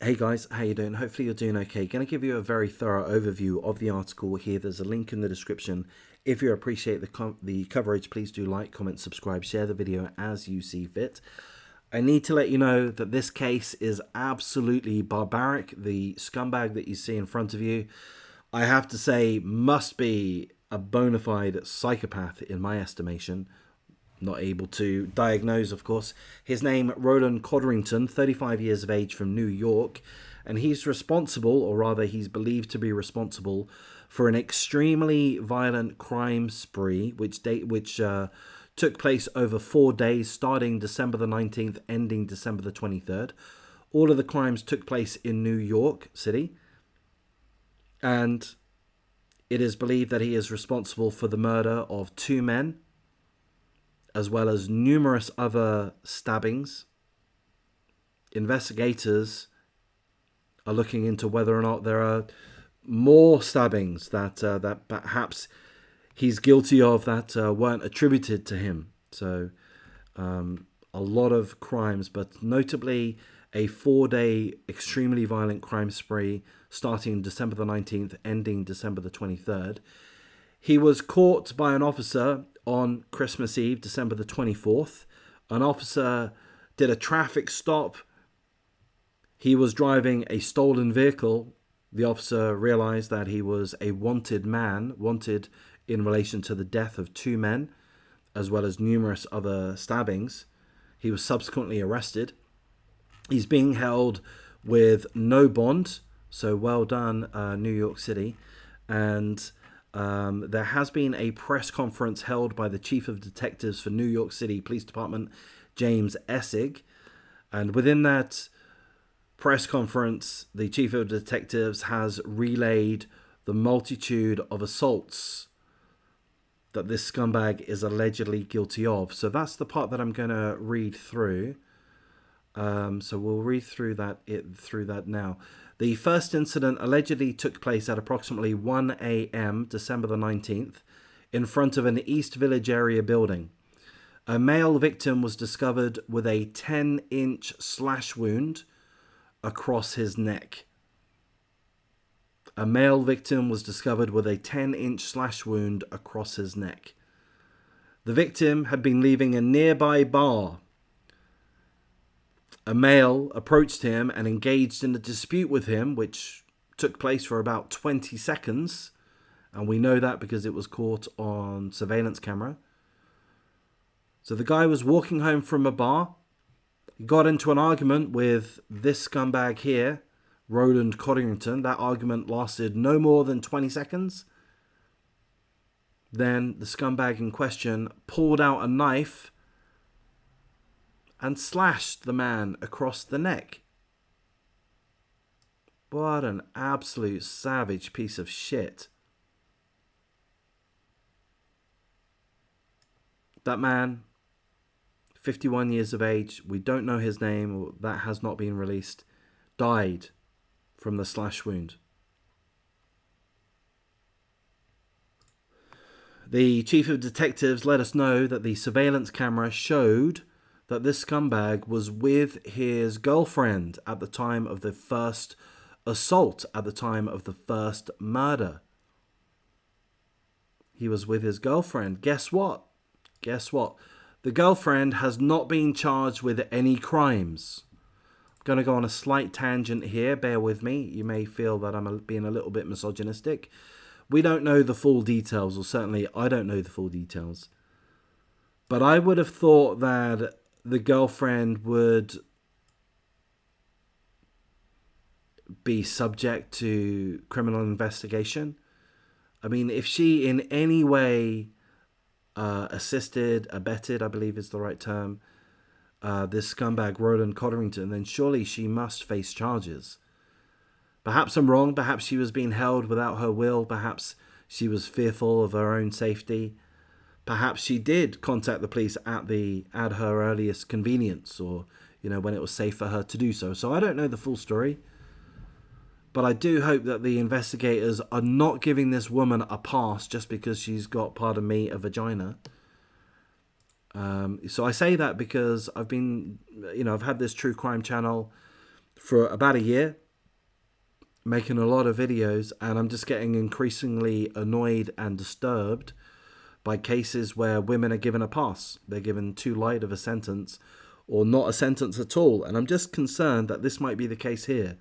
Hey guys, how you doing? Hopefully you're doing okay. Going to give you a very thorough overview of the article here. There's a link in the description. If you appreciate the coverage, please do like, comment, subscribe, share the video as you see fit. I need to let you know that this case is absolutely barbaric. The scumbag that you see in front of you, I have to say, must be a bona fide psychopath in my estimation. Not able to diagnose, of course. His name, Roland Codrington, 35 years of age, from New York, and he's responsible, or rather he's believed to be responsible, for an extremely violent crime spree which took place over 4 days, starting December the 19th, ending December the 23rd. All of the crimes took place in New York City, and it is believed that he is responsible for the murder of 2 men, as well as numerous other stabbings. Investigators are looking into whether or not there are more stabbings that perhaps he's guilty of that weren't attributed to him. So a lot of crimes, but notably a 4-day extremely violent crime spree starting December the 19th, ending December the 23rd. He was caught by an officer on Christmas Eve, December the 24th. An officer did a traffic stop. He was driving a stolen vehicle. The officer realized that he was a wanted man, wanted in relation to the death of 2 men, as well as numerous other stabbings. He was subsequently arrested. He's being held with no bond. So well done, New York City. And there has been a press conference held by the Chief of Detectives for New York City Police Department, James Essig. And within that press conference, the Chief of Detectives has relayed the multitude of assaults that this scumbag is allegedly guilty of. So that's the part that I'm going to read through. So we'll read through that now. The first incident allegedly took place at approximately 1 a.m. December the 19th in front of an East Village area building. A male victim was discovered with a 10-inch slash wound across his neck. A male victim was discovered with a 10-inch slash wound across his neck. The victim had been leaving a nearby bar. A male approached him and engaged in a dispute with him, which took place for about 20 seconds. And we know that because it was caught on surveillance camera. So the guy was walking home from a bar. He got into an argument with this scumbag here, Roland Codrington. That argument lasted no more than 20 seconds. Then the scumbag in question pulled out a knife and slashed the man across the neck. What an absolute savage piece of shit. That man, 51 years of age, we don't know his name, or that has not been released, died from the slash wound. The Chief of Detectives let us know that the surveillance camera showed that this scumbag was with his girlfriend at the time of the first assault, at the time of the first murder. He was with his girlfriend. Guess what? Guess what? The girlfriend has not been charged with any crimes. I'm going to go on a slight tangent here. Bear with me. You may feel that I'm being a little bit misogynistic. We don't know the full details, or certainly I don't know the full details. But I would have thought that the girlfriend would be subject to criminal investigation. I mean, if she in any way assisted, abetted, I believe is the right term, this scumbag Roland Codrington, then surely she must face charges. Perhaps I'm wrong. Perhaps she was being held without her will. Perhaps she was fearful of her own safety. Perhaps she did contact the police at her earliest convenience, or when it was safe for her to do so. So I don't know the full story, but I do hope that the investigators are not giving this woman a pass just because she's got, pardon me, a vagina. So I say that because I've had this true crime channel for about a year, making a lot of videos, and I'm just getting increasingly annoyed and disturbed by cases where women are given a pass. They're given too light of a sentence or not a sentence at all. And I'm just concerned that this might be the case here.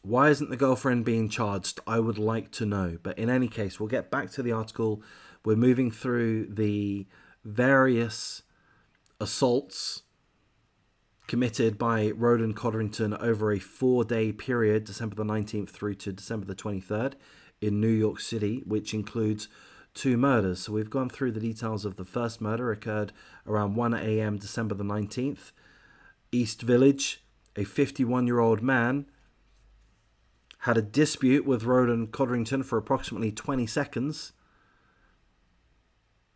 Why isn't the girlfriend being charged? I would like to know. But in any case, we'll get back to the article. We're moving through the various assaults committed by Roland Codrington over a 4-day period, December the 19th through to December the 23rd in New York City, which includes 2 murders. So we've gone through the details of the first murder, occurred around 1 a.m. December the 19th. East Village, a 51-year-old man had a dispute with Roland Codrington for approximately 20 seconds.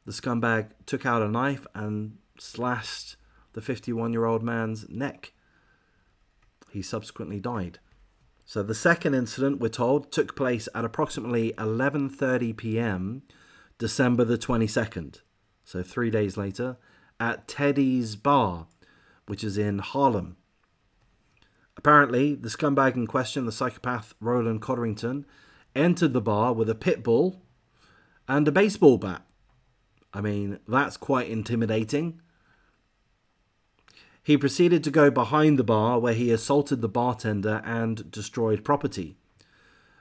The scumbag took out a knife and slashed the 51-year-old man's neck. He subsequently died. So the second incident, we're told, took place at approximately 11:30 p.m. December the 22nd, so 3 days later, at Teddy's Bar, which is in Harlem. Apparently, the scumbag in question, the psychopath Roland Codrington, entered the bar with a pit bull and a baseball bat. I mean, that's quite intimidating. He proceeded to go behind the bar where he assaulted the bartender and destroyed property.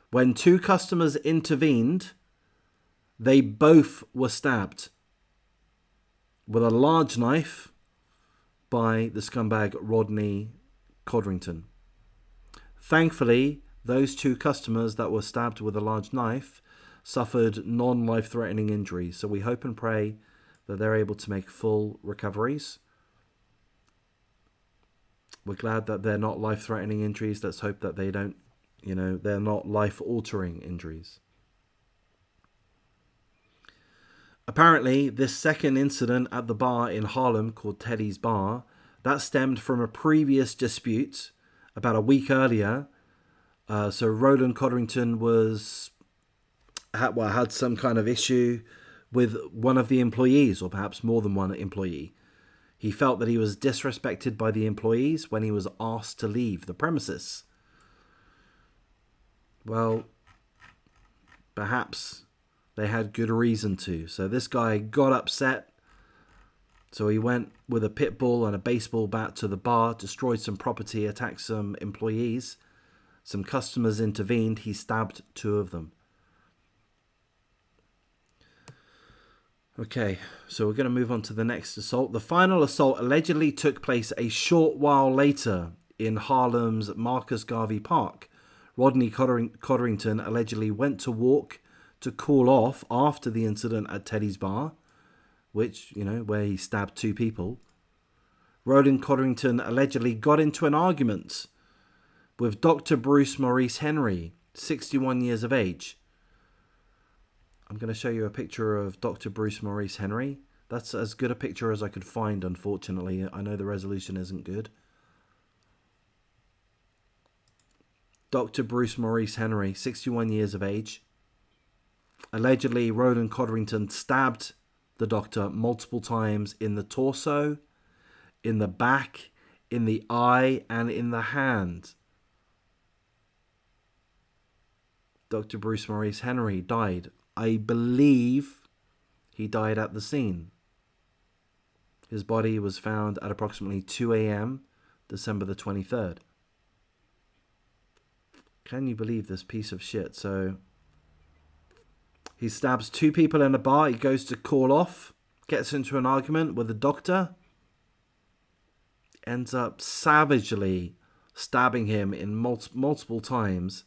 When 2 customers intervened, they both were stabbed with a large knife by the scumbag Rodney Codrington. Thankfully, those 2 customers that were stabbed with a large knife suffered non-life-threatening injuries. So we hope and pray that they're able to make full recoveries. We're glad that they're not life-threatening injuries. Let's hope that they don't, they're not life-altering injuries. Apparently, this second incident at the bar in Harlem called Teddy's Bar, that stemmed from a previous dispute about a week earlier. So Roland Codrington had some kind of issue with one of the employees, or perhaps more than one employee. He felt that he was disrespected by the employees when he was asked to leave the premises. Well, perhaps they had good reason to. So this guy got upset. So he went with a pit bull and a baseball bat to the bar, destroyed some property, attacked some employees. Some customers intervened. He stabbed 2 of them. Okay, so we're going to move on to the next assault. The final assault allegedly took place a short while later in Harlem's Marcus Garvey Park. Rodney Codrington allegedly went to walk to cool off after the incident at Teddy's Bar, which, where he stabbed 2 people. Roland Codrington allegedly got into an argument with Dr. Bruce Maurice Henry, 61 years of age. I'm going to show you a picture of Dr. Bruce Maurice Henry. That's as good a picture as I could find, unfortunately. I know the resolution isn't good. Dr. Bruce Maurice Henry, 61 years of age. Allegedly, Roland Codrington stabbed the doctor multiple times in the torso, in the back, in the eye, and in the hand. Dr. Bruce Maurice Henry died. I believe he died at the scene. His body was found at approximately 2 a.m. December the 23rd. Can you believe this piece of shit? So he stabs 2 people in a bar. He goes to call off, gets into an argument with the doctor, ends up savagely stabbing him in multiple times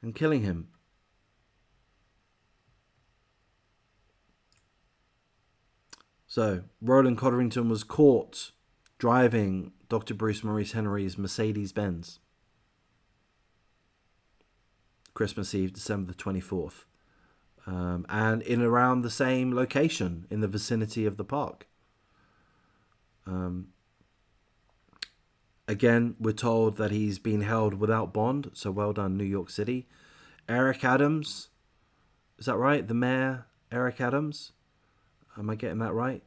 and killing him. So Roland Codrington was caught driving Dr. Bruce Maurice Henry's Mercedes-Benz. Christmas Eve, December the 24th. And in around the same location in the vicinity of the park. Again, we're told that he's been held without bond. So well done, New York City. Eric Adams. Is that right? The mayor, Eric Adams? Am I getting that right?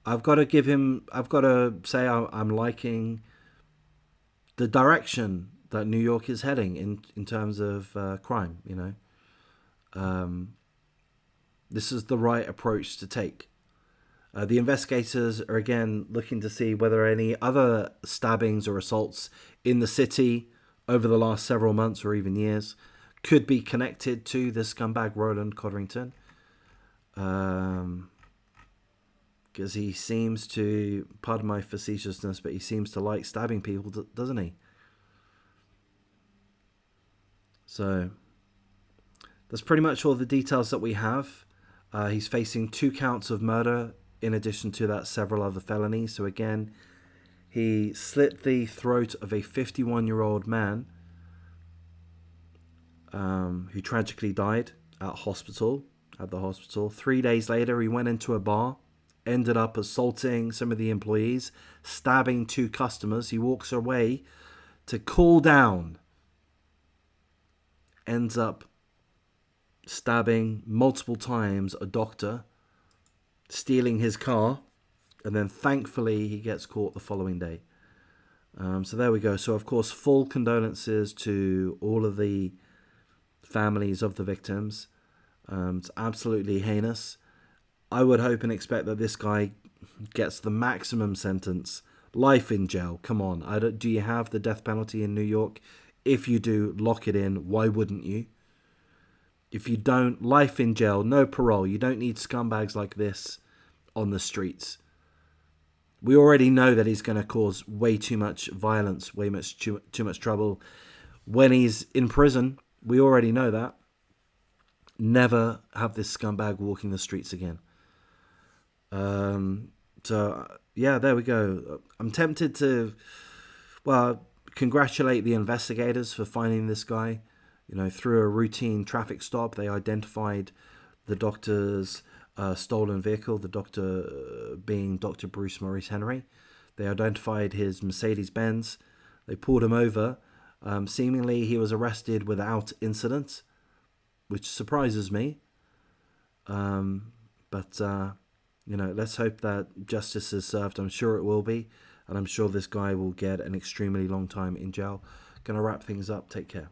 I've got to say I'm liking the direction that New York is heading in terms of crime. This is the right approach to take. The investigators are again looking to see whether any other stabbings or assaults in the city over the last several months or even years could be connected to the scumbag Roland Codrington. Because he seems to, pardon my facetiousness, but he seems to like stabbing people, doesn't he? So that's pretty much all the details that we have. He's facing 2 counts of murder. In addition to that, several other felonies. So again, he slit the throat of a 51-year-old man who tragically died at the hospital. 3 days later, he went into a bar, ended up assaulting some of the employees, stabbing 2 customers. He walks away to cool down, ends up stabbing multiple times a doctor, stealing his car, and then thankfully he gets caught the following day. So there we go. So of course, full condolences to all of the families of the victims. It's absolutely heinous. I would hope and expect that this guy gets the maximum sentence, life in jail. Come on, do you have the death penalty in New York? If you do, lock it in. Why wouldn't you? If you don't, life in jail, no parole. You don't need scumbags like this on the streets. We already know that he's going to cause way too much violence, too much trouble when he's in prison. We already know that. Never have this scumbag walking the streets again. So yeah, there we go. I'm tempted to, congratulate the investigators for finding this guy. Through a routine traffic stop, they identified the doctor's stolen vehicle, the doctor being Dr. Bruce Maurice Henry. They identified his Mercedes-Benz. They pulled him over. Seemingly, he was arrested without incident, which surprises me. But let's hope that justice is served. I'm sure it will be. And I'm sure this guy will get an extremely long time in jail. Gonna wrap things up. Take care.